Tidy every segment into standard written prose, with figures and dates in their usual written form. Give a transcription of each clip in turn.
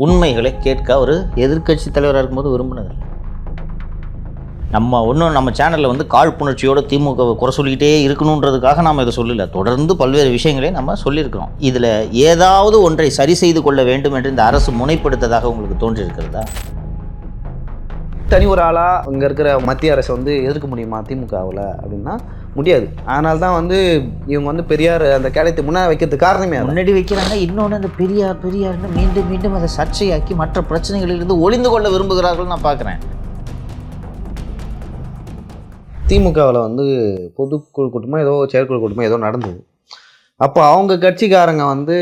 உண்மைகளை கேட்க ஒரு எதிர்க்கட்சி தலைவராக இருக்கும்போது விரும்பினதில்லை. நம்ம சேனலில் வந்து காழ்ப்புணர்ச்சியோட திமுகவை குறை சொல்லிக்கிட்டே இருக்கணுன்றதுக்காக நாம் இதை சொல்லலை. தொடர்ந்து பல்வேறு விஷயங்களை நம்ம சொல்லியிருக்கிறோம். இதில் ஏதாவது ஒன்றை சரி செய்து கொள்ள வேண்டும் என்று இந்த அரசு முனைப்படுத்ததாக உங்களுக்கு தோன்றியிருக்கிறதா? தனி ஒரு ஆளாக இங்கே இருக்கிற மத்திய அரசை வந்து எதிர்க்க முடியுமா திமுகவில் அப்படின்னா முடியாது. அதனால தான் வந்து இவங்க வந்து பெரியார் அந்த கேடயத்தை முன்னாடி வைக்கிறதுக்கு காரணமே முன்னாடி வைக்கிறாங்க. இன்னொன்று அந்த பெரியார்னு மீண்டும் மீண்டும் அதை சர்ச்சையாக்கி மற்ற பிரச்சனைகளிலிருந்து ஒளிந்து கொள்ள விரும்புகிறார்கள் நான் பார்க்குறேன். திமுகவில் வந்து பொதுக்குழு கூட்டமாக ஏதோ செயற்குழு கூட்டமாக ஏதோ நடந்தது. அப்போ அவங்க கட்சிக்காரங்க வந்து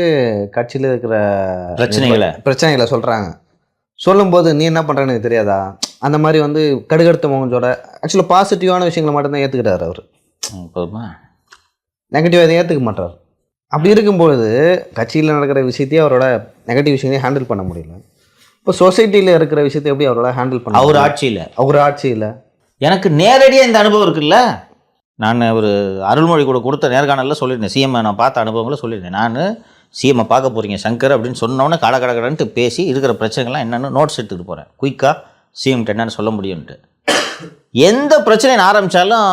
கட்சியில் இருக்கிற பிரச்சனைகளை சொல்கிறாங்க. சொல்லும்போது நீ என்ன பண்ணுறேன்னு எனக்கு தெரியாதா, அந்த மாதிரி வந்து கடுகடுத்த முகஞ்சோட ஆக்சுவலாக பாசிட்டிவான விஷயங்களை மட்டும்தான் ஏற்றுக்கிட்டார். அவர் நெகட்டிவாக எதையும் ஏற்றுக்க மாட்டார். அப்படி இருக்கும்பொழுது கட்சியில் நடக்கிற விஷயத்தையும் அவரோட நெகட்டிவ் விஷயத்தையும் ஹேண்டில் பண்ண முடியல. இப்போ சொசைட்டியில் இருக்கிற விஷயத்தை எப்படி அவரோட ஹேண்டில் பண்ண அவர் ஆட்சியில் எனக்கு நேரடியாக இந்த அனுபவம் இருக்குல்ல. நான் ஒரு அருள்மொழி கூட கொடுத்த நேர்காணலில் சொல்லியிருந்தேன். சிஎம்ஐ நான் பார்த்த அனுபவங்களை சொல்லியிருந்தேன். நான் சிஎம்ஐ பார்க்க போகிறீங்க சங்கர் அப்படின்னு சொன்னோன்னே கடகடன்ட்டு பேசி இருக்கிற பிரச்சனைகள்லாம் என்னென்னு நோட்ஸ் எடுத்துகிட்டு போகிறேன். குயிக்காக சிஎம்கிட்ட என்னென்னு சொல்ல முடியும்ன்ட்டு. எந்த பிரச்சனையை ஆரம்பித்தாலும்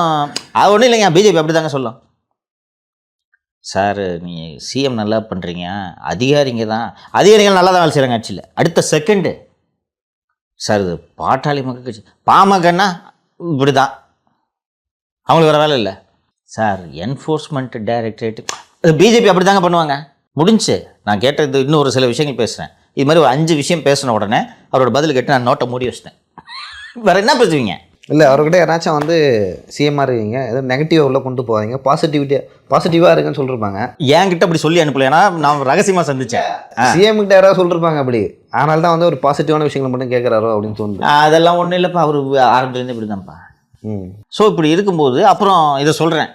அது ஒன்றும் இல்லைங்க, பிஜேபி அப்படி தாங்க சொல்லும். சார் நீங்கள் சிஎம் நல்லா பண்ணுறீங்க, அதிகாரிகள் நல்லா தான் வேலை செய்கிறாங்க ஆட்சியில். அடுத்த செகண்டு சார் இது பாட்டாளி மக்கள் கட்சி பாமகன்னா இப்படி தான், அவங்களுக்கு வேறு வேலை இல்லை சார். என்ஃபோர்ஸ்மெண்ட் டைரக்டரேட் பிஜேபி அப்படி தாங்க பண்ணுவாங்க. முடிஞ்சு நான் கேட்டது இன்னும் ஒரு சில விஷயங்கள் பேசுகிறேன். இது மாதிரி ஒரு 5 விஷயம் பேசின உடனே அவரோட பதில் கேட்டு நான் நோட்டை மூடி வச்சிட்டேன். வேறு என்ன பேசுவீங்க? இல்லை, அவர்கிட்ட யாராச்சும் வந்து சிஎம்ஆர் இருக்கீங்க ஏதோ நெகட்டிவாக உள்ள கொண்டு போவாங்க, பாசிட்டிவாக இருக்குன்னு சொல்லியிருப்பாங்க. என்கிட்ட அப்படி சொல்லி அனுப்பல, ஏன்னா நான் ரகசியமாக சந்தித்தேன். சிஎம் கிட்ட யாராவது சொல்லியிருப்பாங்க அப்படி. அதனால தான் வந்து ஒரு பாசிட்டிவான விஷயங்களை மட்டும் கேட்குறாரோ அப்படின்னு தோணுது. அதெல்லாம் ஒன்றும் இல்லைப்பா, அவர் ஆரம்பத்துலேருந்து இப்படி தான்ப்பா. ஸோ இப்படி இருக்கும்போது அப்புறம் இதை சொல்கிறேன்.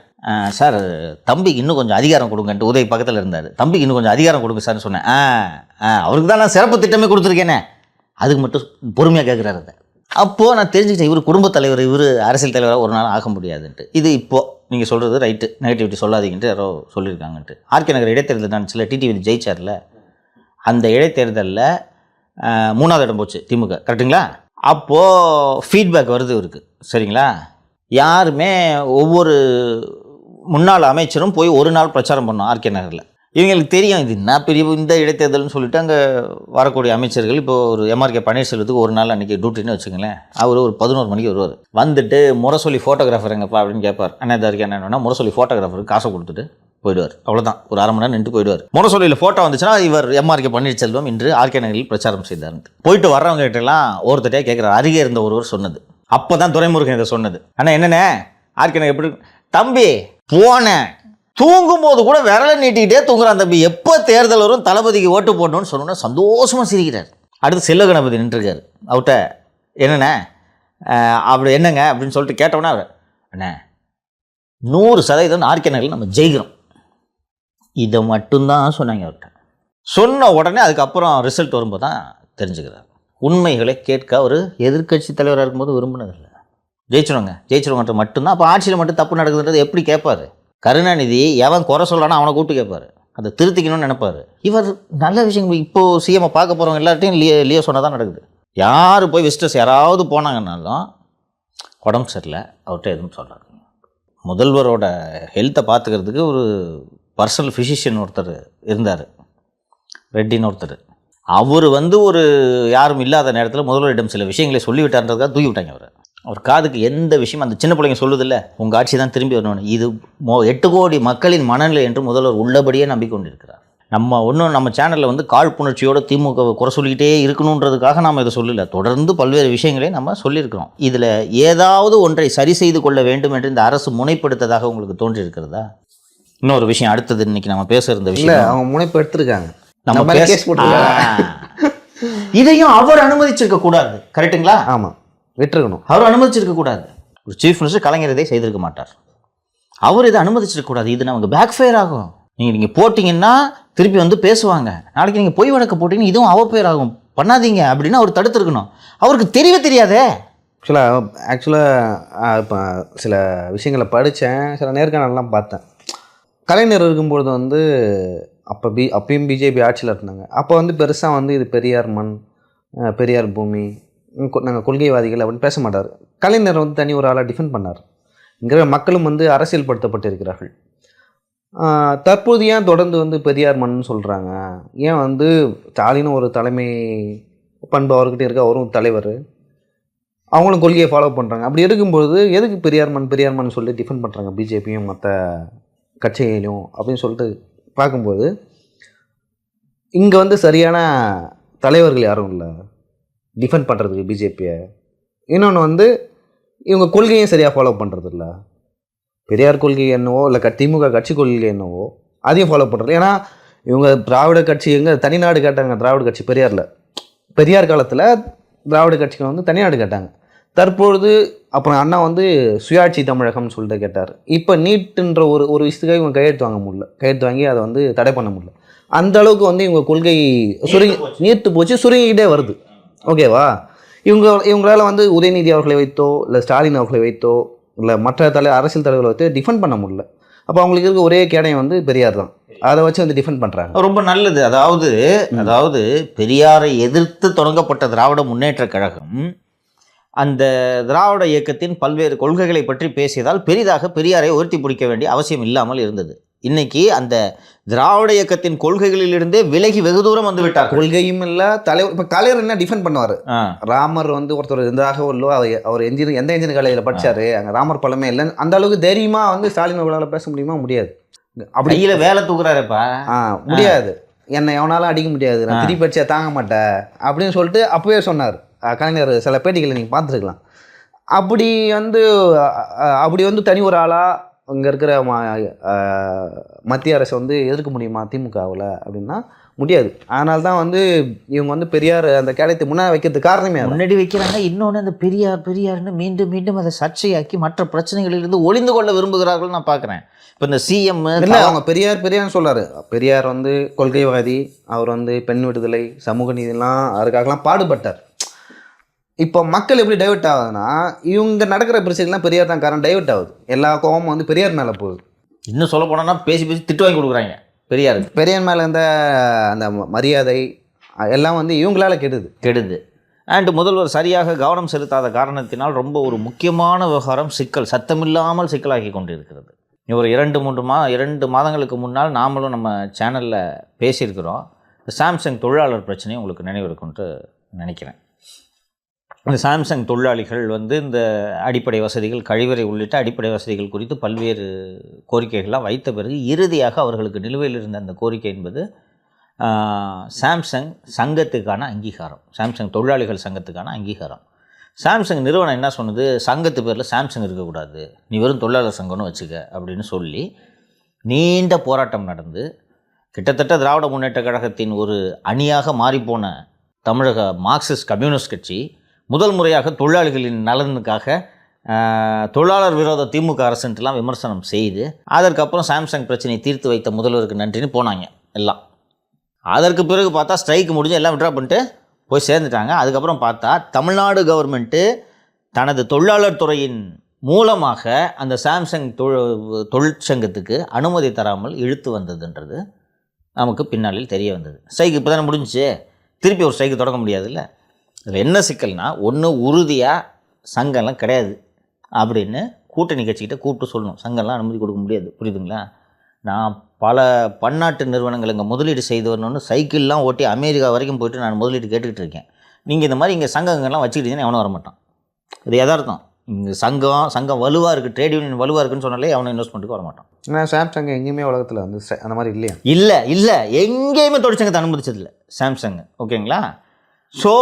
சார் தம்பிக்கு இன்னும் கொஞ்சம் அதிகாரம் கொடுங்கன்ட்டு உதவி பக்கத்தில் இருந்தார். தம்பிக்கு இன்னும் கொஞ்சம் அதிகாரம் கொடுங்க சார்னு சொன்னேன். அவருக்கு தான் நான் சிறப்பு திட்டமே கொடுத்துருக்கேனே, அதுக்கு மட்டும் பொறுமையாக கேட்குறாரு. அதை அப்போது நான் தெரிஞ்சுக்கிட்டேன், இவர் குடும்பத் தலைவர், இவர் அரசியல் தலைவராக ஒரு நாள் ஆக முடியாதுன்ட்டு. இது இப்போது நீங்கள் சொல்கிறது ரைட்டு, நெகட்டிவிட்டி சொல்லாதீங்கன்ட்டு யாரோ சொல்லியிருக்காங்கன்ட்டு. ஆர்கே நகர் இடைத்தேர்தல் நான் சில டிடிவி ஜெயிச்சார்ல, அந்த இடைத்தேர்தலில் 3வது இடம் போச்சு திமுக, கரெக்டுங்களா? அப்போது ஃபீட்பேக் வருது இவருக்கு, சரிங்களா? யாருமே ஒவ்வொரு முன்னாள் அமைச்சரும் போய் ஒரு நாள் பிரச்சாரம் பண்ணோம் ஆர்கே நகரில். இவங்களுக்கு தெரியும் இது என்ன பெரிய இந்த இடைத்தேர்தல்னு சொல்லிட்டு அங்கே வரக்கூடிய அமைச்சர்கள் இப்போ ஒரு எம்ஆர்கே பன்னீர்செல்வத்துக்கு ஒரு நாள் அன்றைக்கி டியூட்டின்னு வச்சுங்களேன். அவர் ஒரு 11 மணிக்கு வருவார். வந்துட்டு முரசொலி ஃபோட்டோகிராஃபர் எங்கப்பா அப்படின்னு கேட்பார். அண்ணா இதாக இருக்கேன் என்னன்னா முரசொலி ஃபோட்டோகிராஃபருக்கு காசை கொடுத்துட்டு போயிடுவார். அவ்வளோதான், ஒரு 1/2 மணி நேரம் நின்று போயிடுவார். முரசொலியில் ஃபோட்டோ வந்துச்சுன்னா இவர் எம்ஆர்கே பன்னீர்செல்வம் இன்று ஆர்கே நகரில் பிரச்சாரம் செய்தார்ன்ட்டு. போயிட்டு வர்றவங்க கிட்டலாம் ஒருத்தட்டே கேட்குறாரு. அருகே இருந்த ஒருவர் சொன்னது, அப்போ தான் துரைமுருகன் இதை சொன்னது. அண்ணா என்னென்ன ஆர்கே நகர் எப்படி தம்பி போனேன், தூங்கும்போது கூட விரலை நீட்டிக்கிட்டே தூங்குறான் தம்பி, எப்போ தேர்தல் வரும் தளபதிக்கு ஓட்டு போடணும்னு சொன்னோன்னா சந்தோஷமாக சிரிக்கிறார். அடுத்து செல்வ கணபதி நின்றுருக்கார். அவர்கிட்ட என்னண்ணே அப்படி என்னங்க அப்படின்னு சொல்லிட்டு கேட்டோன்னா அவர் அண்ணே 100% ஆர்கே நகரில் நம்ம ஜெயிக்கிறோம், இதை மட்டும்தான் சொன்னாங்க அவர்கிட்ட. சொன்ன உடனே அதுக்கப்புறம் ரிசல்ட் வரும்போது தான் தெரிஞ்சுக்கிறார். உண்மைகளை கேட்க ஒரு எதிர்க்கட்சி தலைவராக இருக்கும்போது விரும்பினதில்லை. ஜெயிச்சிருவங்கன்ற மட்டும்தான். அப்போ ஆட்சியில் மட்டும் தப்பு நடக்குதுன்றது எப்படி கேட்பார்? கருணாநிதி எவன் குறை சொல்லலான்னா அவனை கூப்பிட்டு கேட்பார், அதை திருத்திக்கணும்னு நினைப்பார். இவர் நல்ல விஷயங்கள் இப்போது சிஎம்ஐ பார்க்க போகிறவங்க எல்லார்ட்டையும் லியோ சொன்னால் தான் நடக்குது. யார் போய் விசிட்டர்ஸ் யாராவது போனாங்கன்னாலும் உடம்பு சரியில்லை அவர்கிட்ட எதுவும் சொல்லாதீங்க. முதல்வரோட ஹெல்த்தை பார்த்துக்கிறதுக்கு ஒரு பர்சனல் ஃபிசிஷியன் ஒருத்தர் இருந்தார், ரெட்டின்னு ஒருத்தர். அவர் வந்து ஒரு யாரும் இல்லாத நேரத்தில் முதல்வரிடம் சில விஷயங்களை சொல்லிவிட்டார்ன்றதுக்காக தூக்கி விட்டாங்க அவர். அவர் காதுக்கு எந்த விஷயம் அந்த சின்ன பிள்ளைங்க சொல்லுதில்ல, உங்கள் ஆட்சி தான் திரும்பி வரணும்னு, இது 8 கோடி மக்களின் மனநிலை என்று முதல்வர் உள்ளபடியே நம்பிக்கொண்டிருக்கிறார். நம்ம சேனலில் வந்து காழ்ப்புணர்ச்சியோட திமுகவை குறை சொல்லிக்கிட்டே இருக்கணுன்றதுக்காக நாம் இதை சொல்லலை. தொடர்ந்து பல்வேறு விஷயங்களை நம்ம சொல்லியிருக்கிறோம். இதில் ஏதாவது ஒன்றை சரி செய்து கொள்ள வேண்டும் என்று இந்த அரசு முனைப்படுத்ததாக உங்களுக்கு தோன்றியிருக்கிறதா? இன்னொரு விஷயம் அடுத்தது இன்னைக்கு நம்ம பேச இருந்த விஷயம், அவங்க முனைப்பு எடுத்திருக்காங்க, நம்ம கேஸ் போட்டு இதையும் அவர் அனுமதிச்சிருக்க கூடாது, கரெக்டுங்களா? ஆமாம், விட்டுருக்கணும். அவர் அனுமதிச்சிருக்க கூடாது. ஒரு சீஃப் மினிஸ்டர் கலைஞர் இதை செய்திருக்க மாட்டார். அவர் இதை அனுமதிச்சிருக்க கூடாது. இது நமக்கு பேக் ஃபயர் ஆகும். நீங்கள் போட்டிங்கன்னா திருப்பி வந்து பேசுவாங்க. நாளைக்கு நீங்கள் பொய் வழக்கு போட்டிங்கன்னா இதுவும் அவப்பெயர் ஆகும், பண்ணாதீங்க அப்படின்னு அவர் தடுத்துருக்கணும். அவருக்கு தெரியவே தெரியாதே. ஆக்சுவலாக இப்போ சில விஷயங்களை படித்தேன், சில நேர்காணலாம் பார்த்தேன். கலைஞர் இருக்கும்பொழுது வந்து அப்பயும் பிஜேபி ஆட்சியில் இருந்தாங்க. அப்போ வந்து பெருசாக வந்து இது பெரியார் மண், பெரியார் பூமி, நாங்கள் கொள்கைவாதிகள் அப்படின்னு பேச மாட்டார். கலைஞர் வந்து தனி ஒரு ஆளாக டிஃபெண்ட் பண்ணார். இங்கே மக்களும் வந்து அரசியல்படுத்தப்பட்டிருக்கிறார்கள். தற்போது ஏன் தொடர்ந்து வந்து பெரியார் மண்னு சொல்கிறாங்க? ஏன் வந்து ஸ்டாலினும் ஒரு தலைமை பண்பு அவர்கிட்ட இருக்க, அவரும் தலைவர், அவங்களும் கொள்கையை ஃபாலோ பண்ணுறாங்க. அப்படி இருக்கும்போது எதுக்கு பெரியார் மண் சொல்லி டிஃபெண்ட் பண்ணுறாங்க பிஜேபியும் மற்ற கட்சிகளையும் அப்படின்னு சொல்லிட்டு பார்க்கும்போது இங்கே வந்து சரியான தலைவர்கள் யாரும் இல்லை டிஃபெண்ட் பண்ணுறதுக்கு பிஜேபியை. இன்னொன்று வந்து இவங்க கொள்கையும் சரியாக ஃபாலோ பண்ணுறது இல்லை. பெரியார் கொள்கை என்னவோ இல்லை திமுக கட்சி கொள்கை என்னவோ அதையும் ஃபாலோ பண்ணுறது. ஏன்னா இவங்க திராவிட கட்சி எங்கே தனிநாடு கேட்டாங்க. திராவிட கட்சி பெரியார் காலத்தில் திராவிட கட்சிகள் வந்து தனிநாடு கேட்டாங்க. தற்பொழுது அப்புறம் அண்ணா வந்து சுயாட்சி தமிழகம்னு சொல்லிட்டு கேட்டார். இப்போ நீட்டுன்ற ஒரு விஷயத்துக்காக இவங்க கையெழுத்து வாங்கி அதை வந்து தடை பண்ண முடியல. அந்த அளவுக்கு வந்து இவங்க கொள்கை நீர்த்து போச்சு, சுருங்கிக்கிட்டே வருது. ஓகேவா? இவங்களால வந்து உதயநிதி அவர்களை வைத்தோ இல்லை ஸ்டாலின் அவர்களை வைத்தோ இல்லை மற்ற அரசியல் தலைவர்களை வைத்து டிஃபெண்ட் பண்ண முடியல. அப்போ அவங்களுக்கு இருக்க ஒரே கேடயம் வந்து பெரியார் தான். அதை வச்சு வந்து டிஃபெண்ட் பண்ணுறாங்க. ரொம்ப நல்லது. அதாவது பெரியாரை எதிர்த்து தொடங்கப்பட்ட திராவிட முன்னேற்ற கழகம் அந்த திராவிட இயக்கத்தின் பல்வேறு கொள்கைகளை பற்றி பேசியதால் பெரிதாக பெரியாரை உயர்த்தி பிடிக்க வேண்டிய அவசியம் இல்லாமல் இருந்தது. இன்னைக்கு அந்த திராவிட இயக்கத்தின் கொள்கைகளிலிருந்தே விலகி வெகு தூரம் வந்து விட்டார். கொள்கையும் இல்லை, தலைவர். இப்போ தலைவர் என்ன டிஃபெண்ட் பண்ணுவார்? ராமர் வந்து ஒருத்தர் இருந்தாக உள்ளோ, அவர் எந்த என்ஜின் காலேஜில் படித்தார், அங்கே ராமர் பழமே இல்லை. அந்த அளவுக்கு தைரியமாக வந்து ஸ்டாலின் அவர்களால் பேச முடியுமா? முடியாது. அப்படியில வேலை தூக்குறாருப்பா. முடியாது, என்னை எவனாலும் அடிக்க முடியாது, நான் திருப்பி அடிச்சா தாங்க மாட்டேன் அப்படின்னு சொல்லிட்டு அப்பவே சொன்னார் கலைஞர். சில பேட்டிகளை நீங்கள் பார்த்துருக்கலாம். அப்படி வந்து தனி ஒரு ஆளாக இங்கே இருக்கிற மத்திய அரசை வந்து எதிர்க்க முடியுமா திமுகவில் அப்படின்னா முடியாது. அதனால தான் வந்து இவங்க வந்து பெரியார் அந்த கேடயத்தை முன்னாடி வைக்கிறதுக்கு காரணமே முன்னாடி வைக்கிறாங்க. இன்னொன்று அந்த பெரியார்னு மீண்டும் மீண்டும் அதை சர்ச்சையாக்கி மற்ற பிரச்சனைகளிலிருந்து ஒளிந்து கொள்ள விரும்புகிறார்கள் நான் பார்க்குறேன். இப்போ இந்த சிஎம் இல்லை, அவங்க பெரியார்னு சொல்கிறாரு. பெரியார் வந்து கொள்கைவாதி, அவர் வந்து பெண் விடுதலை, சமூக நீதிலாம் அதுக்காகலாம் பாடுபட்டார். இப்போ மக்கள் எப்படி டைவெர்ட் ஆகுதுன்னா இவங்க நடக்கிற பிரச்சனைலாம் பெரியார் தான் காரணம். டைவெர்ட் ஆகுது, எல்லா கோபமும் வந்து பெரியார் மேலே போகுது. இன்னும் சொல்ல போனோன்னா பேசி திட்டு வாங்கி கொடுக்குறாங்க பெரியார் மேலே இருந்த அந்த மரியாதை எல்லாம் வந்து இவங்களால கெடுது. அண்டு முதல்வர் சரியாக கவனம் செலுத்தாத காரணத்தினால் ரொம்ப ஒரு முக்கியமான விவகாரம் சத்தமில்லாமல் சிக்கலாகி கொண்டிருக்கிறது. ஒரு 2 மாதங்களுக்கு முன்னால் நாமளும் நம்ம சேனலில் பேசியிருக்கிறோம். சாம்சங் தொழிலாளர் பிரச்சனையும் உங்களுக்கு நினைவு இருக்குன்ட்டு நினைக்கிறேன். இந்த சாம்சங் தொழிலாளிகள் வந்து இந்த அடிப்படை வசதிகள், கழிவறை உள்ளிட்ட அடிப்படை வசதிகள் குறித்து பல்வேறு கோரிக்கைகள்லாம் வைத்த பிறகு இறுதியாக அவர்களுக்கு நிலுவையில் இருந்த அந்த கோரிக்கை என்பது சாம்சங் சங்கத்துக்கான அங்கீகாரம், சாம்சங் தொழிலாளிகள் சங்கத்துக்கான அங்கீகாரம். சாம்சங் நிறுவனம் என்ன சொன்னது? சங்கத்து பேரில் சாம்சங் இருக்கக்கூடாது, நீ வெறும் தொழிலாளர் சங்கம்னு வச்சுக்க அப்படின்னு சொல்லி நீண்ட போராட்டம் நடந்து கிட்டத்தட்ட திராவிட முன்னேற்ற கழகத்தின் ஒரு அணியாக மாறிப்போன தமிழக மார்க்சிஸ்ட் கம்யூனிஸ்ட் கட்சி முதல் முறையாக தொழிலாளிகளின் நலனுக்காக தொழிலாளர் விரோத திமுக அரசுன்ட்டுலாம் விமர்சனம் செய்து அதற்கப்புறம் சாம்சங் பிரச்சனையை தீர்த்து வைத்த முதல்வருக்கு நன்றின்னு போனாங்க எல்லாம். அதற்கு பிறகு பார்த்தா ஸ்ட்ரைக் முடிஞ்சு எல்லாம் விட்ரா பண்ணிட்டு போய் சேர்ந்துட்டாங்க. அதுக்கப்புறம் பார்த்தா தமிழ்நாடு கவர்மெண்ட்டு தனது தொழிலாளர் துறையின் மூலமாக அந்த சாம்சங் தொழிற்சங்கத்துக்கு அனுமதி தராமல் இழுத்து வந்ததுன்றது நமக்கு பின்னாளில் தெரிய வந்தது. ஸ்ட்ரைக் இப்போ தானே முடிஞ்சிச்சு, திருப்பி ஒரு ஸ்ட்ரைக்கு தொடங்க முடியாதுல்ல. இதில் என்ன சிக்கல்னா, ஒன்று உறுதியாக சங்கம்லாம் கிடையாது அப்படின்னு கூட்டணி கட்சிக்கிட்ட கூப்பிட்டு சொல்லணும். சங்கம்லாம் அனுமதி கொடுக்க முடியாது, புரியுதுங்களா? நான் பல பன்னாட்டு நிறுவனங்கள் இங்கே முதலீடு செய்து வரணும்னு சைக்கிள்லாம் ஓட்டி அமெரிக்கா வரைக்கும் போய்ட்டு நான் முதலீடு கேட்டுக்கிட்டு இருக்கேன். நீங்கள் இந்த மாதிரி இங்கே சங்கங்கள்லாம் வச்சுக்கிட்டீங்கன்னா எவனும் வரமாட்டான். இது யதார்த்தம். இங்கே சங்கம் வலுவாக இருக்குது, ட்ரேட் யூனியன் வலுவாக இருக்குன்னு சொன்னாலே அவனை இன்வெஸ்ட்மெண்ட்டுக்கு வரமாட்டான். ஏன்னா சாம்சங் எங்கேயுமே உலகத்தில் வந்து அந்த மாதிரி இல்லையா? இல்லை எங்கேயுமே தொழிற்சங்கத்தை அனுமதிச்சதில்லை சாம்சங். ஓகேங்களா? ஸோ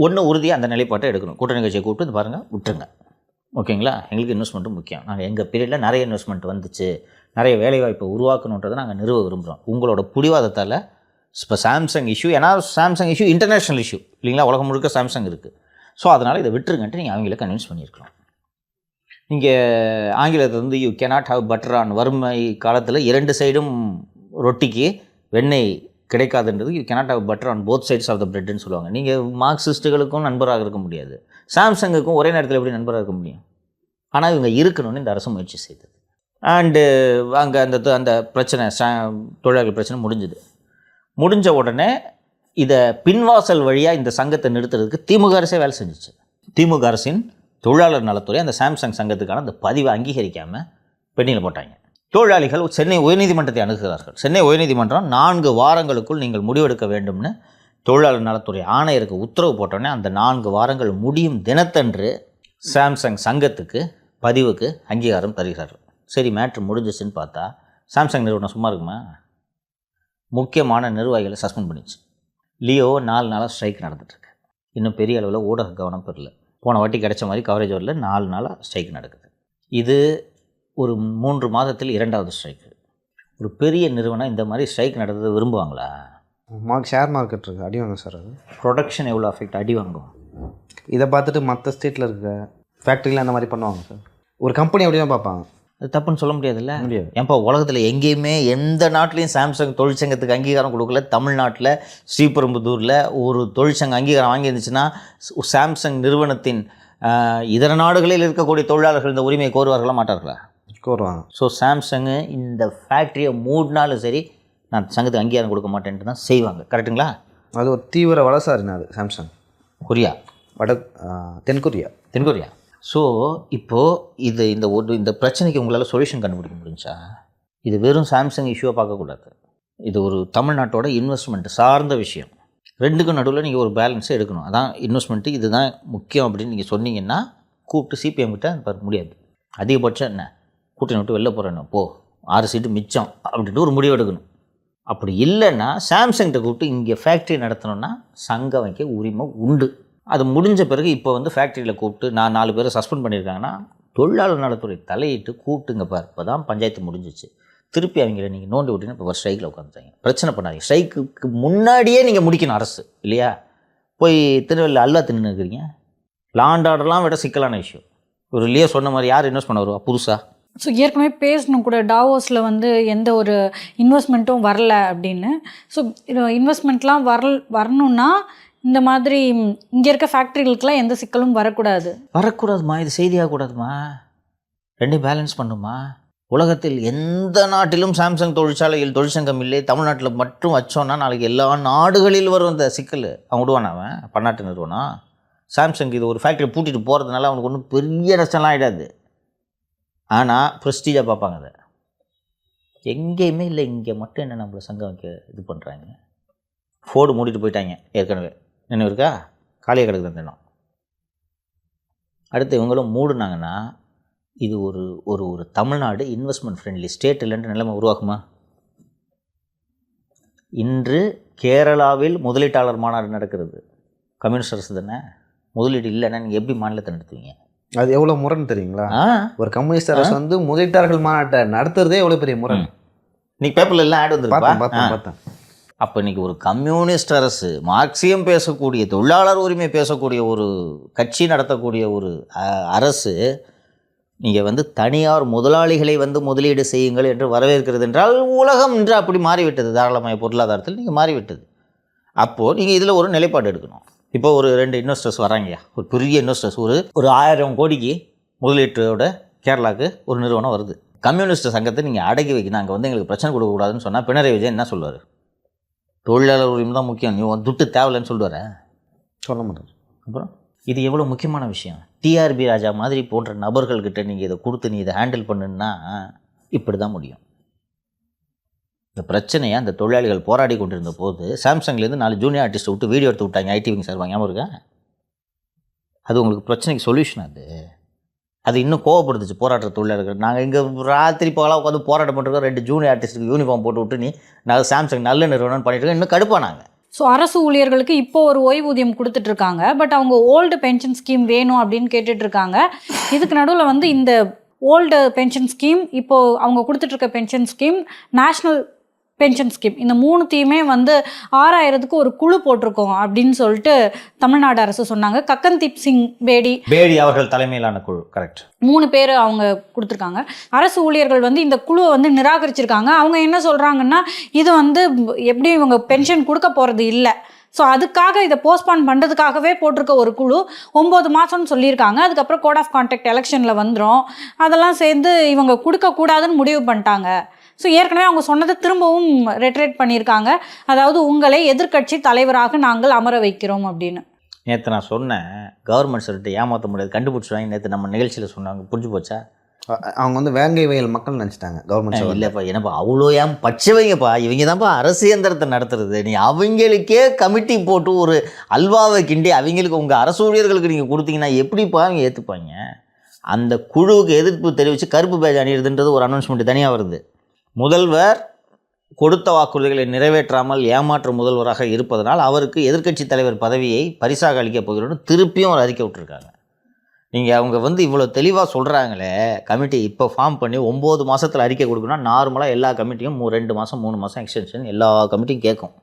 ஒன்று உறுதியாக அந்த நிலைப்பாட்டை எடுக்கணும். கூட்டணி கட்சியை கூப்பிட்டு இது பாருங்கள் விட்டுருங்க, ஓகேங்களா? எங்களுக்கு இன்வெஸ்ட்மெண்ட்டும் முக்கியம். நாங்கள் எங்கள் பீரியடில் நிறைய இன்வெஸ்ட்மெண்ட் வந்துச்சு, நிறைய வேலைவாய்ப்பை உருவாக்கணுன்றதை நாங்கள் நிறுவ விரும்புகிறோம். உங்களோட பிடிவாதத்தால் இப்போ சாம்சங் இஷ்யூ, ஏன்னா சாம்சங் இஷ்யூ இன்டர்நேஷ்னல் இஷ்யூ இல்லைங்களா? உலகம் முழுக்க சாம்சங் இருக்குது. ஸோ அதனால் இதை விட்டுருங்கன்ட்டு நீங்கள் அவங்கள கன்வின்ஸ் பண்ணியிருக்கலாம். நீங்கள் ஆங்கிலத்தில் வந்து you cannot have butter on, வறுமை காலத்தில் 2 சைடும் ரொட்டிக்கு வெண்ணெய் கிடைக்காதுன்றது you cannot have butter on both sides of the பிரெட்னு சொல்லுவாங்க. நீங்கள் மார்க்சிஸ்ட்டுகளுக்கும் நண்பராக இருக்க முடியாது, சாம்சங்குக்கும் ஒரே நேரத்தில் எப்படி நண்பராக இருக்க முடியும்? ஆனால் இவங்க இருக்கணும்னு இந்த அரசு முயற்சி செய்தது. அண்டு அங்கே அந்த பிரச்சனை தொழிலாளர்கள் பிரச்சனை முடிஞ்சுது. முடிஞ்ச உடனே இதை பின்வாசல் வழியாக இந்த சங்கத்தை நிறுத்துறதுக்கு திமுக அரசே வேலை செஞ்சிச்சு. திமுக அரசின் தொழிலாளர் நலத்துறை அந்த சாம்சங் சங்கத்துக்கான அந்த பதிவை அங்கீகரிக்காமல் பெண்டிங்கில் போட்டாங்க. தொழிலாளிகள் சென்னை உயர்நீதிமன்றத்தை அணுகுகிறார்கள். சென்னை உயர்நீதிமன்றம் 4 வாரங்களுக்குள் நீங்கள் முடிவெடுக்க வேண்டும்னு தொழிலாளர் நலத்துறை ஆணையருக்கு உத்தரவு போட்டோன்னே அந்த 4 வாரங்கள் முடியும் தினத்தன்று சாம்சங் சங்கத்துக்கு பதிவுக்கு அங்கீகாரம் தருகிறார்கள். சரி, மேட்ரு முடிஞ்சிச்சுன்னு பார்த்தா சாம்சங் நிறுவனம் சும்மா இருக்குமா? முக்கியமான நிர்வாகிகளை சஸ்பெண்ட் பண்ணிச்சு. லியோ 4 நாளாக ஸ்ட்ரைக் நடந்துட்டுருக்கு. இன்னும் பெரிய அளவில் ஊடக கவனம் பெறல. போன வாட்டி கிடைச்ச மாதிரி கவரேஜ் வரல. 4 நாளாக ஸ்ட்ரைக் நடக்குது. இது ஒரு 3 மாதத்தில் 2வது ஸ்ட்ரைக்கு. ஒரு பெரிய நிறுவனம் இந்த மாதிரி ஸ்ட்ரைக் நடந்தது விரும்புவாங்களா? ஷேர் மார்க்கெட் இருக்குது, அடி வாங்க சார். அது ப்ரொடக்ஷன் எவ்வளோ அஃபெக்ட் அடி வாங்கும். இதை பார்த்துட்டு மற்ற ஸ்டேட்டில் இருக்க ஃபேக்ட்ரியில் அந்த மாதிரி பண்ணுவாங்க சார். ஒரு கம்பெனி அப்படி தான் பார்ப்பாங்க. அது தப்புன்னு சொல்ல முடியாதுல்ல. முடியாது. ஏன்ப்பா உலகத்தில் எங்கேயுமே எந்த நாட்டிலையும் சாம்சங் தொழிற்சங்கத்துக்கு அங்கீகாரம் கொடுக்கல. தமிழ்நாட்டில் ஸ்ரீபெரும்புதூரில் ஒரு தொழிற்சங்க அங்கீகாரம் வாங்கியிருந்துச்சுன்னா சாம்சங் நிறுவனத்தின் இதர நாடுகளில் இருக்கக்கூடிய தொழிலாளர்கள் இந்த உரிமையை கோருவார்களா மாட்டார்களா? கோருவாங்க. ஸோ சாம்சங்கு இந்த ஃபேக்ட்ரியை மூடினாலும் சரி நான் சங்கத்துக்கு அங்கீகாரம் கொடுக்க மாட்டேன்ட்டு தான் செய்வாங்க. கரெக்டுங்களா? அது ஒரு தீவிர வலசாரினாது சாம்சங். கொரியா, தென்கொரியா. ஸோ இப்போது இந்த பிரச்சனைக்கு உங்களால் சொல்யூஷன் கண்டுபிடிக்க முடிஞ்சா? இது வெறும் சாம்சங் இஷ்யூவை பார்க்கக்கூடாது. இது ஒரு தமிழ்நாட்டோட இன்வெஸ்ட்மெண்ட் சார்ந்த விஷயம். ரெண்டுக்கும் நடுவில் நீங்கள் ஒரு பேலன்ஸை எடுக்கணும். அதான் இன்வெஸ்ட்மெண்ட்டு இதுதான் முக்கியம் அப்படின்னு நீங்கள் சொன்னீங்கன்னா கூப்பிட்டு சிபிஎம் கிட்ட முடியாது. அதிகபட்சம் என்ன, கூட்டணி விட்டு வெளில போகிறேன்னு போ, 6 சீட்டு மிச்சம் அப்படின்ட்டு ஒரு முடிவு எடுக்கணும். அப்படி இல்லைன்னா சாம்சங்கிட்ட கூப்பிட்டு இங்கே ஃபேக்ட்ரி நடத்தணும்னா சங்கம் வைக்க உரிமை உண்டு. அது முடிஞ்ச பிறகு இப்போ ஃபேக்ட்ரியில் கூப்பிட்டு நான் 4 பேரை சஸ்பெண்ட் பண்ணியிருக்காங்கன்னா தொழிலாளர் நலத்துறை தலையிட்டு கூப்பிட்டுங்க பார். இப்போ தான் பஞ்சாயத்து முடிஞ்சிச்சு. திருப்பி அவங்கள நீங்கள் நோண்டி விட்டீங்கன்னா இப்போ ஸ்ட்ரைக்கில் உட்காந்துட்டாங்க. பிரச்சனை பண்ணாதீங்க. ஸ்ட்ரைக்கு முன்னாடியே நீங்கள் முடிக்கணும் அரசு இல்லையா? போய் திருநெல்வேலி அல்லா தின்னு இருக்கிறீங்க. லாண்ட் ஆர்டர்லாம் விட சிக்கலான விஷயம். ஒரு லியோ சொன்ன மாதிரி யார் இன்வெஸ்ட் பண்ண வருவா புதுசாக? ஸோ ஏற்கனவே பேசணும் கூட டாவோஸில் எந்த ஒரு இன்வெஸ்ட்மெண்ட்டும் வரல அப்படின்னு. ஸோ இன்வெஸ்ட்மெண்ட்லாம் வரணுன்னா இந்த மாதிரி இங்கே இருக்க ஃபேக்ட்ரிகளுக்கெல்லாம் எந்த சிக்கலும் வரக்கூடாதுமா. இது செய்தியாகக்கூடாதுமா. ரெண்டையும் பேலன்ஸ் பண்ணுமா. உலகத்தில் எந்த நாட்டிலும் சாம்சங் தொழிற்சாலையில் தொழிற்சங்கம் இல்லை. தமிழ்நாட்டில் மட்டும் வச்சோன்னா நாளைக்கு எல்லா நாடுகளில் வரும் இந்த சிக்கல். அவன் விடுவான், அவன் பன்னாட்டு நிறுவனம். சாம்சங் இது ஒரு ஃபேக்ட்ரி பூட்டிட்டு போகிறதுனால அவனுக்கு ஒன்றும் பெரிய நஷ்டம்லாம் ஆகிடாது. ஆனால் ப்ரெஸ்டீஜாக பார்ப்பாங்க. அதை எங்கேயுமே இல்லை, இங்கே மட்டும் என்ன நம்மளை சங்கம் வைக்க இது பண்ணுறாங்க. ஃபோர்டு மூடிட்டு போயிட்டாங்க ஏற்கனவே, நினைவு இருக்கா? காலியாக கிடக்குது அந்த இடம். அடுத்து இவங்களும் மூடுனாங்கன்னா இது ஒரு ஒரு ஒரு தமிழ்நாடு இன்வெஸ்ட்மெண்ட் ஃப்ரெண்ட்லி ஸ்டேட் இல்லைன்ற நிலைமை உருவாக்குமா? இன்று கேரளாவில் முதலீட்டாளர் மாநாடு நடக்கிறது. கம்யூனிஸ்ட் அரசு தானே. முதலீடு இல்லைன்னா நீங்கள் எப்படி மாநிலத்தை நடத்துவீங்க? அது எவ்வளோ முரண் தெரியுங்களா? ஒரு கம்யூனிஸ்ட் அரசு முதலீட்டாளர்கள் மாநாட்டை நடத்துறதே எவ்வளோ பெரிய முரண். இன்னைக்கு பேப்பர்ல எல்லாம் ஆட் வந்துருக்கு. பார்த்தேன். அப்போ இன்றைக்கி ஒரு கம்யூனிஸ்ட் அரசு, மார்க்சியம் பேசக்கூடிய, தொழிலாளர் உரிமை பேசக்கூடிய ஒரு கட்சி நடத்தக்கூடிய ஒரு அரசு நீங்கள் தனியார் முதலாளிகளை முதலீடு செய்யுங்கள் என்று வரவேற்கிறது என்றால் உலகம் என்று அப்படி மாறிவிட்டது. தாராளமய பொருளாதாரத்தில் நீங்கள் மாறிவிட்டது. அப்போது நீங்கள் இதில் ஒரு நிலைப்பாடு எடுக்கணும். இப்போ ஒரு 2 இன்வெஸ்டர்ஸ் வராங்கய்யா, ஒரு பெரிய இன்வெஸ்டர்ஸ், ஒரு 1000 கோடிக்கு முதலீட்டோட கேரளாவுக்கு ஒரு நிறுவனம் வருது. கம்யூனிஸ்ட் சங்கத்தை நீங்கள் அடக்கி வைக்கணும், அங்கே எங்களுக்கு பிரச்சனை கொடுக்கக்கூடாதுன்னு சொன்னால் பினராயி விஜயன் என்ன சொல்லுவார்? தொழிலாளர் உரிமை தான் முக்கியம், நீ துட்டு தேவையில்லைன்னு சொல்லுவார? சொல்ல மாட்டார். அப்புறம் இது எவ்வளோ முக்கியமான விஷயம். டிஆர்பி ராஜா மாதிரி போன்ற நபர்கள்கிட்ட நீங்கள் இதை கொடுத்து நீ இதை ஹேண்டில் பண்ணுன்னா இப்படி தான் முடியும். இந்த பிரச்சனையை அந்த தொழிலாளிகள் போராடி கொண்டிருந்த போது சாம்சங்லேருந்து 4 ஜூனியர் ஆர்டிஸ்ட்டை விட்டு வீடியோ எடுத்து விட்டாங்க. ஐடிவிங் சார் ஞாபகம் இருக்கா? அது உங்களுக்கு பிரச்சனைக்கு சொல்யூஷன். அது இன்னும் கோவப்படுத்துச்சு போராட்ட தொழிலாளர்கள். நாங்கள் இங்கே ராத்திரி போகலாம் உட்காந்து போராட்டம் பண்ணுறோம், 2 ஜூனியர் ஆர்டிஸ்ட்டுக்கு யூனிஃபார்ம் போட்டு விட்டு நீ நாங்கள் சாம்சங் நல்ல நிறுவனம் பண்ணிட்டு இருக்கோம், இன்னும் கடுப்பானாங்க. ஸோ அரசு ஊழியர்களுக்கு இப்போ ஒரு ஓய்வூதியம் கொடுத்துட்ருக்காங்க. பட் அவங்க ஓல்டு பென்ஷன் ஸ்கீம் வேணும் அப்படின்னு கேட்டுட்ருக்காங்க. இதுக்கு நடுவில் இந்த ஓல்டு பென்ஷன் ஸ்கீம், இப்போது அவங்க கொடுத்துட்ருக்க pension scheme, national pension scheme, இந்த 3த்தையுமே 6000க்கு ஒரு குழு போட்டிருக்கோம் அப்படின்னு சொல்லிட்டு தமிழ்நாடு அரசு சொன்னாங்க. கக்கன்தீப் சிங் பேடி அவர்கள் தலைமையிலான குழு, கரெக்ட், 3 பேர் அவங்க கொடுத்துருக்காங்க. அரசு ஊழியர்கள் இந்த குழுவை நிராகரிச்சிருக்காங்க. அவங்க என்ன சொல்கிறாங்கன்னா இது எப்படி இவங்க பென்ஷன் கொடுக்க போகிறது இல்லை. ஸோ அதுக்காக இதை போஸ்ட்பான் பண்ணுறதுக்காகவே போட்டிருக்க ஒரு குழு 9 மாதம்னு சொல்லியிருக்காங்க. அதுக்கப்புறம் கோட் ஆஃப் கான்டாக்ட் எலெக்ஷனில் வந்துடும், அதெல்லாம் சேர்ந்து இவங்க கொடுக்கக்கூடாதுன்னு முடிவு பண்ணிட்டாங்க. ஸோ ஏற்கனவே அவங்க சொன்னதை திரும்பவும் ரெட்ரேட் பண்ணியிருக்காங்க. அதாவது உங்களை எதிர்க்கட்சி தலைவராக நாங்கள் அமர வைக்கிறோம் அப்படின்னு. நேற்று நான் சொன்னேன் கவர்மெண்ட் சொல்லிட்டு ஏமாற்ற முடியாது, கண்டுபிடிச்சிடுவாங்க. நேற்று நம்ம நிகழ்ச்சியில் சொன்னாங்க, புரிஞ்சு போச்சா? அவங்க வந்து வேங்கை வயல் மக்கள் நினச்சிட்டாங்க கவர்மெண்ட். இல்லைப்பா, என்னப்பா அவ்வளோ ஏன் பச்சைவைங்கப்பா, இவங்க தான்ப்பா அரசு இயந்திரத்தை நடத்துறது. நீ அவங்களுக்கே கமிட்டி போட்டு ஒரு அல்வாவை கிண்டி அவங்களுக்கு உங்கள் அரசு ஊழியர்களுக்கு நீங்கள் கொடுத்தீங்கன்னா எப்படிப்பா அவங்க ஏற்றுப்பாங்க? அந்த குழுவுக்கு எதிர்ப்பு தெரிவித்து கருப்பு பேஜ் அணியிறதுன்றது ஒரு அனௌன்ஸ்மெண்ட் தனியாக வருது. முதல்வர் கொடுத்த வாக்குறுதிகளை நிறைவேற்றாமல் ஏமாற்று முதல்வராக இருப்பதனால் அவருக்கு எதிர்க்கட்சி தலைவர் பதவியை பரிசாக அளிக்கப் போகிறோன்னு திருப்பியும் ஒரு அறிக்கை விட்டுருக்காங்க. நீங்கள் அவங்க வந்து இவ்வளோ தெளிவாக சொல்கிறாங்களே, கமிட்டி இப்போ ஃபார்ம் பண்ணி 9 மாதத்தில் அறிக்கை கொடுக்கணும்னா நார்மலாக எல்லா கமிட்டியும் 2 மாதம் 3 மாதம் எக்ஸ்டென்ஷன் எல்லா கமிட்டியும் கேட்கும்.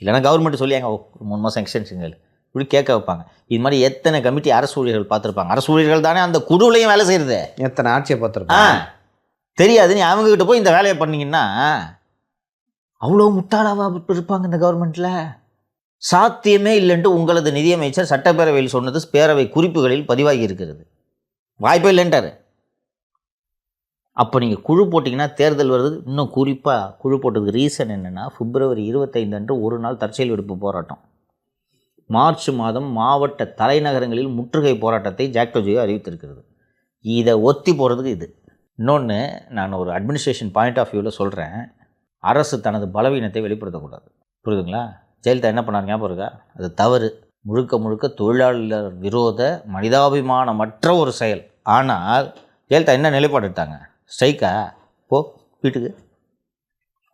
இல்லைனா கவர்மெண்ட் சொல்லியாங்க 3 மாதம் எக்ஸ்டென்ஷன்கள் இப்படி கேட்க வைப்பாங்க. இது மாதிரி எத்தனை கமிட்டி அரசு ஊழியர்கள் பார்த்துருப்பாங்க. அரசு ஊழியர்கள் தானே அந்த குழுவிலையும் வேலை செய்கிறது. எத்தனை ஆட்சியை பார்த்துருப்பாங்க தெரியாது. நீ அவங்கக்கிட்ட போய் இந்த வேலையை பண்ணிங்கன்னா அவ்வளோ முட்டாளாவா இருப்பாங்க இந்த கவர்மெண்ட்டில்? சாத்தியமே இல்லைன்ட்டு உங்களது நிதியமைச்சர் சட்டப்பேரவையில் சொன்னது பேரவை குறிப்புகளில் பதிவாகி இருக்கிறது. வாய்ப்பே இல்லைன்ட்டார். அப்போ நீங்கள் குழு போட்டிங்கன்னா தேர்தல் வருது. இன்னும் குறிப்பாக குழு போட்டதுக்கு ரீசன் என்னென்னா, பிப்ரவரி 25 அன்று ஒரு நாள் தற்செயல் விடுப்பு போராட்டம். மார்ச் மாதம் மாவட்ட தலைநகரங்களில் முற்றுகை போராட்டத்தை ஜாக்டோஜியோ அறிவித்திருக்கிறது. இதை ஒத்தி போகிறதுக்கு இது. இன்னொன்று, நான் ஒரு அட்மினிஸ்ட்ரேஷன் பாயிண்ட் ஆஃப் வியூவில் சொல்கிறேன், அரசு தனது பலவீனத்தை வெளிப்படுத்தக்கூடாது. புரியுதுங்களா? ஜெயலலிதா என்ன பண்ணார் ஞாபகம் இருக்கா? அது தவறு. முழுக்க முழுக்க தொழிலாளர் விரோத மனிதாபிமானமற்ற ஒரு செயல். ஆனால் ஜெயலலிதா என்ன நிலைப்பாடு எடுத்தாங்க? ஸ்ட்ரைக்கா? போ வீட்டுக்கு.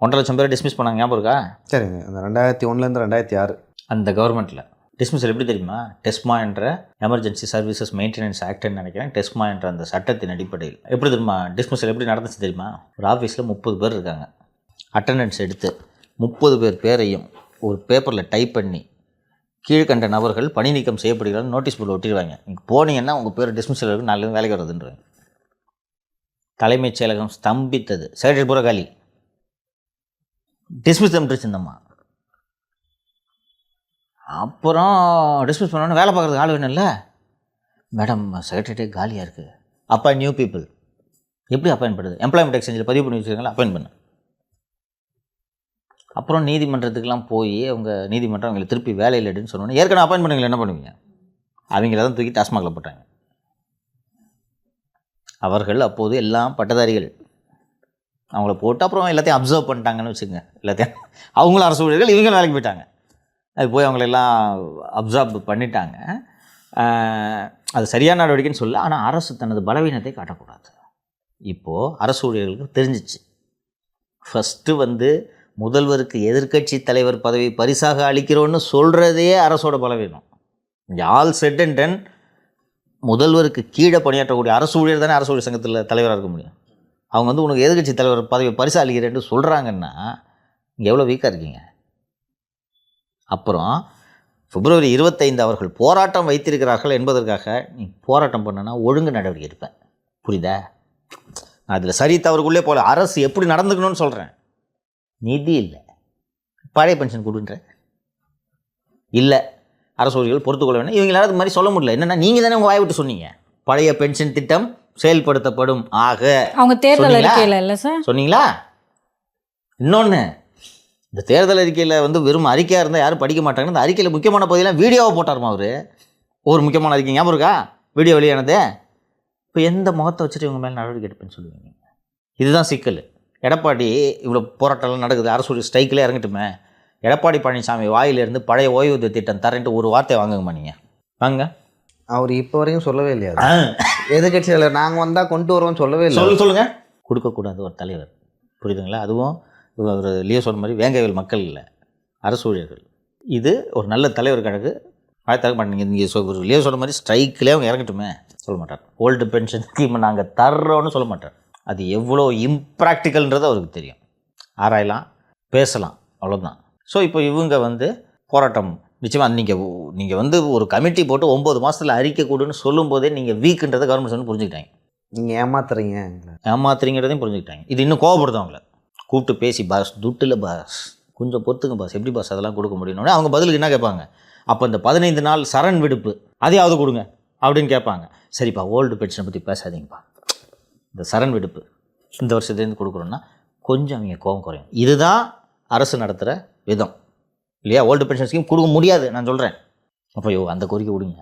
1.5 லட்சம் பேரை டிஸ்மிஸ் பண்ணாங்க ஞாபகம் இருக்கா? சரிங்க. அந்த 2001 2006 அந்த கவர்மெண்ட்டில் டிஸ்மிஸல் எப்படி தெரியுமா? டெஸ்மா என்ற எமர்ஜென்சி சர்வீசஸ் மெயின்டெனன்ஸ் ஆக்ட்னு நினைக்கிறேன். டெஸ்மா என்ற அந்த சட்டத்தின் அடிப்படையில் எப்படி தெரியுமா டிஸ்மிஸல் எப்படி நடந்துச்சு தெரியுமா? ஒரு ஆஃபீஸில் 30 பேர் இருக்காங்க. அட்டண்டன்ஸ் எடுத்து 30 பேரையும் ஒரு பேப்பரில் டைப் பண்ணி கீழ்கண்ட நபர்கள் பணி நீக்கம் செய்யப்படுகிறார்கள் நோட்டீஸ் போர்டு ஒட்டிடுவாங்க. நீங்கள் போனீங்கன்னா உங்கள் பேர் டிஸ்மிஸல் இருக்குது, நாலு வேலைக்கு வருதுன்றாங்க. தலைமைச் செயலகம் ஸ்தம்பித்தது. செக்ரட்டரி பூரா காலி. டிஸ்மிஸ் தம்பிச்சிருந்தம்மா. அப்புறம் டிஸ்மிஸ் பண்ணோன்னு வேலை பார்க்குறதுக்கு ஆள் வேணும்ல. மேடம் செக்ரட்டரியே காலியாக இருக்குது. அப்பா நியூ பீப்புள். எப்படி அப்பாயின் பண்ணுறது? எம்ப்ளாய்மெண்ட் எக்ஸ்சேஞ்சில் பதிவு பண்ணி வச்சுருக்காங்களா, அப்பாயின் பண்ணு. அப்புறம் நீதிமன்றத்துக்கெலாம் போய் அவங்க நீதிமன்றம் அவங்களை திருப்பி வேலையில் எடுன்னு சொன்னோன்னே ஏற்கனவே அப்பாயின் பண்ணுங்களா என்ன பண்ணுவீங்க? அவங்கள தான் தூக்கி டாஸ்மாகில் போட்டாங்க. அவர்கள் அப்போது எல்லாம் பட்டதாரிகள். அவங்கள போட்டு அப்புறம் எல்லாத்தையும் அப்சர்வ் பண்ணிட்டாங்கன்னு வச்சுக்கோங்க. எல்லாத்தையும் அவங்களும் அரசு ஊழியர்கள், இவங்களும் வேலைக்கு போயிட்டாங்க. அது போய் அவங்களெல்லாம் அப்சர்வ் பண்ணிட்டாங்க. அது சரியான நடவடிக்கைன்னு சொல்ல. ஆனால் அரசு தனது பலவீனத்தை காட்டக்கூடாது. இப்போது அரசு ஊழியர்களுக்கு தெரிஞ்சிச்சு. ஃபஸ்ட்டு வந்து முதல்வருக்கு எதிர்க்கட்சி தலைவர் பதவி பரிசாக அளிக்கிறோன்னு சொல்கிறதே அரசோட பலவீனம். ஆல் செட் அண்ட் டன் முதல்வருக்கு கீழே பணியாற்றக்கூடிய அரசு ஊழியர் தானே அரசு ஊழியர் சங்கத்தில் தலைவராக இருக்க முடியும். அவங்க வந்து உனக்கு எதிர்க்கட்சி தலைவர் பதவி பரிசாக அளிக்கிறேன்னு சொல்கிறாங்கன்னா இங்கே எவ்வளோ வீக்காக இருக்கீங்க. அப்புறம் பிப்ரவரி 25 அவர்கள் போராட்டம் வைத்திருக்கிறார்கள் என்பதற்காக நீ போராட்டம் பண்ணனா ஒழுங்கு நடவடிக்கை எடுப்பேன். புரியுதா? நான் அதில் சரி தவறுக்குள்ளே போகல. அரசு எப்படி நடந்துக்கணும்னு சொல்கிறேன். நிதி இல்லை, பழைய பென்ஷன் கொடுன்ற இல்லை, அரசு ஊழியர்கள் பொறுத்துக்கொள்ள வேணும். இவங்களால அது மாதிரி சொல்ல முடியல. என்னென்னா நீங்கள் தானே உங்கள் வாய் விட்டு சொன்னீங்க பழைய பென்ஷன் திட்டம் செயல்படுத்தப்படும். ஆக அவங்க தேர்தல் அறிக்கையில் இல்லை சார் சொன்னீங்களா? இன்னொன்று, இந்த தேர்தல் அறிக்கையில் வந்து வெறும் அறிக்கையாக இருந்தால் யாரும் படிக்க மாட்டாங்க. இந்த அறிக்கையில் முக்கியமான பகுதியெல்லாம் வீடியோவை போட்டாருமா அவர். ஒரு முக்கியமான அறிக்கை ஞாபகம் இருக்கா? வீடியோ வெளியானது. இப்போ எந்த முகத்தை வச்சுட்டு இவங்க மேலே நடவடிக்கை எடுப்பேன்னு சொல்லுவீங்க? இதுதான் சிக்கல். எடப்பாடி இவ்வளோ போராட்டம்லாம் நடக்குது, அரசு ஸ்ட்ரைக்கில் இறங்கட்டுமே. எடப்பாடி பழனிசாமி வாயிலிருந்து பழைய ஓய்வூதிய திட்டம் தரேன்ட்டு ஒரு வார்த்தை வாங்குங்கம்மா. நீங்கள் வாங்க. அவர் இப்போ வரைக்கும் சொல்லவே இல்லையா? எதிர்கட்சியில் நாங்கள் வந்தால் கொண்டு வருவோம் சொல்லவே இல்லை. சொல்லுங்கள். கொடுக்கக்கூடாது ஒரு தலைவர். புரியுதுங்களா? அதுவும் ஒரு லியோ சொன்ன மாதிரி வேங்கைகள் மக்கள் இல்லை, அரசு ஊழியர்கள். இது ஒரு நல்ல தலைவர் கணக்கு தர மாட்டேங்க. நீங்கள் லியோ சொன்ன மாதிரி ஸ்ட்ரைக்கிலே அவங்க இறங்கட்டுமே சொல்ல மாட்டார். ஓல்டு பென்ஷன் ஸ்கீமை நாங்கள் தர்றோன்னு சொல்ல மாட்டார். அது எவ்வளோ இம்ப்ராக்டிக்கல்ன்றது அவருக்கு தெரியும். ஆராயலாம், பேசலாம், அவ்வளோதான். ஸோ இப்போ இவங்க வந்து போராட்டம் நிச்சயமாக நீங்கள் வந்து ஒரு கமிட்டி போட்டு 9 மாதத்தில் அறிக்கை கொடுன்னு சொல்லும்போதே நீங்கள் வீக்குன்றதை கவர்மெண்ட் வந்து புரிஞ்சுக்கிட்டாங்க. நீங்கள் ஏமாத்துறீங்கிறதையும் புரிஞ்சுக்கிட்டாங்க. இது இன்னும் கோவப்படுது அவங்கள. கூப்பிட்டு பேசி, பாஸ் துட்டில் பாஸ் கொஞ்சம் பொறுத்துங்க பாஸ், எப்படி பாஸ் அதெல்லாம் கொடுக்க முடியும்னு அவங்க பதிலுக்கு என்ன கேட்பாங்க? அப்போ இந்த 15 நாள் சரண் விடுப்பு அதையாவது கொடுங்க அப்படின்னு கேட்பாங்க. சரிப்பா, ஓல்டு பென்ஷனை பற்றி பேசாதீங்கப்பா, இந்த சரண் விடுப்பு இந்த வருஷத்துலேருந்து கொடுக்குறோன்னா கொஞ்சம் அவங்க கோபம் குறையும். இதுதான் அரசு நடத்துகிற விதம் இல்லையா? ஓல்டு பென்ஷன் ஸ்கீம் கொடுக்க முடியாது நான் சொல்கிறேன். அப்போ அந்த கோரிக்கை கொடுங்க.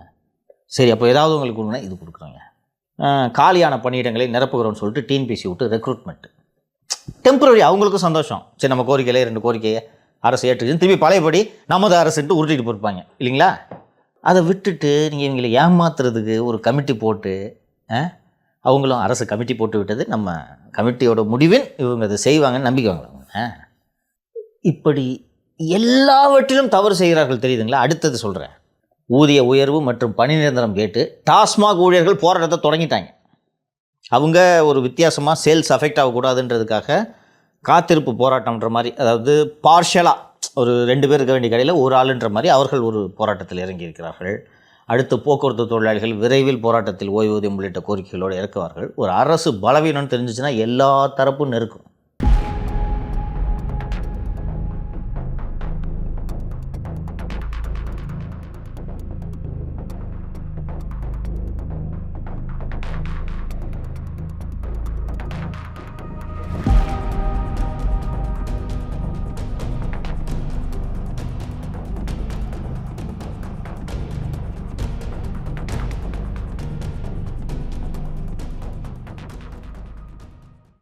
சரி, அப்போ ஏதாவது உங்களுக்கு கொடுங்கன்னா இது கொடுக்குறோங்க. காலியான பணியிடங்களை நிரப்புகிறோன்னு சொல்லிட்டு டிஎன்பிசி விட்டு ரெக்ரூட்மெண்ட் டெம்பரரி, அவங்களுக்கும் சந்தோஷம். சரி, நம்ம கோரிக்கையிலே 2 கோரிக்கையை அரசு ஏற்றுக்குன்னு திருப்பி பழையபடி நமது அரசுன்ட்டு உருட்டிட்டு போயிருப்பாங்க இல்லைங்களா? அதை விட்டுட்டு நீங்கள் இவங்களை ஏமாத்துறதுக்கு ஒரு கமிட்டி போட்டு, அவங்களும் அரசு கமிட்டி போட்டு விட்டது, நம்ம கமிட்டியோட முடிவில் இவங்க அதை செய்வாங்கன்னு நம்பிக்கை வாங்கலாம். இப்படி எல்லாவற்றிலும் தவறு செய்கிறார்கள் தெரியுதுங்களா? அடுத்தது சொல்கிறேன். ஊதிய உயர்வு மற்றும் பணி நிரந்தரம் கேட்டு டாஸ்மாக் ஊழியர்கள் போராட்டத்தை தொடங்கிட்டாங்க. அவங்க ஒரு வித்தியாசமாக சேல்ஸ் அஃபெக்ட் ஆகக்கூடாதுன்றதுக்காக காத்திருப்பு போராட்டம்ன்ற மாதிரி, அதாவது பார்ஷலாக ஒரு 2 பேர் இருக்க வேண்டிய கடையில் ஒரு ஆளுன்ற மாதிரி அவர்கள் ஒரு போராட்டத்தில் இறங்கியிருக்கிறார்கள். அடுத்து போக்குவரத்து தொழிலாளிகள் விரைவில் போராட்டத்தில் ஓய்வூதியம் உள்ளிட்ட கோரிக்கைகளோடு இறக்குவார்கள். ஒரு அரசு பலவீனம்னு தெரிஞ்சிச்சுன்னா எல்லா தரப்பும் நெருக்கும்.